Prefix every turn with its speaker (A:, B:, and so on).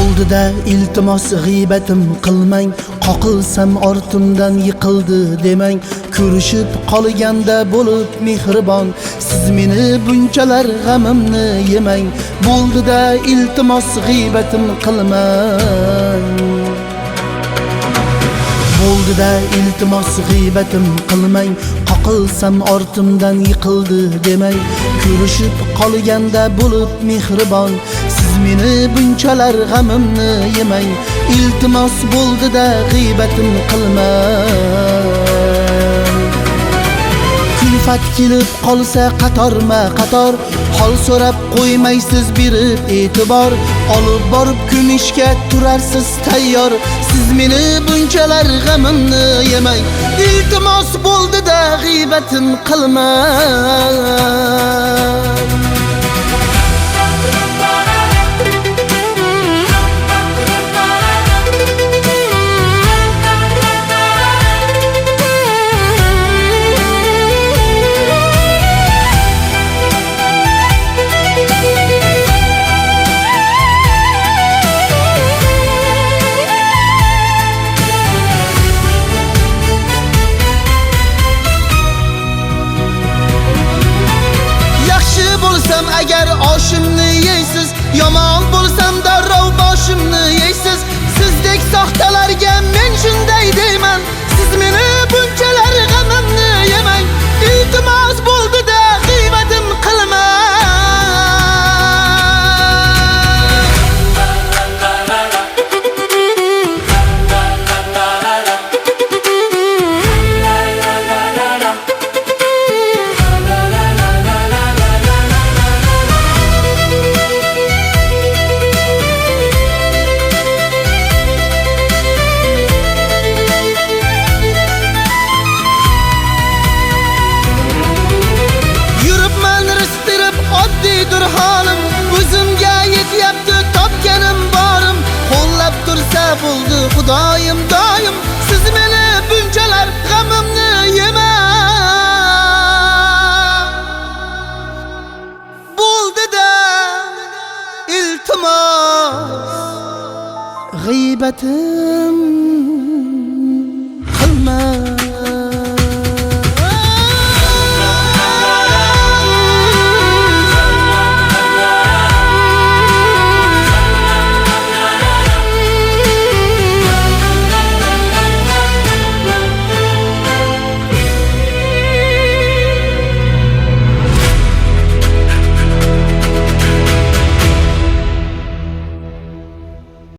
A: Bo'ldi-da iltimos g'iybatim qilmang, qoqilsam ortimdan yiqildi demang. Ko'rishib qolganda bo'lib mehribon, siz meni bunchalar g'amimni yemang. Bo'ldi-da iltimos g'iybatim qilmang. Bo'ldi-da iltimos g'iybatim qilmang, qoqilsam ortimdan yiqildi demang. Ko'rishib qolganda bo'lib mehribon, siz meni bunchalar g'amimni yemang. Iltimos bo'ldi-da g'iybatim qilmang. Kulfat kelib qolsa qatorma-qator, hol so'rab qo'ymaysiz berib e'tibor. Olib borib ko'mishga turarsiz tayyor, siz meni bunchalar g'amimni yemang. Iltimos bo'ldi-da g'iybatim qilmang. Agar oshimni yeysiz, yomon bo'lsam darrov boshimni yeysiz. Sizdek soxtalarga men shunday deyman, siz meni bunchalar g'amimni yemang. Iltimos bo'ldi-da g'iybatim qilmang. Oddiydir holim, o'zimga yetyapti topganim borim. Qo'llab tursa bo'ldi Xudoyim doim, siz meni bunchalar g'amimni yemang. Bo'ldi-da iltimos g'iybatim qilmang.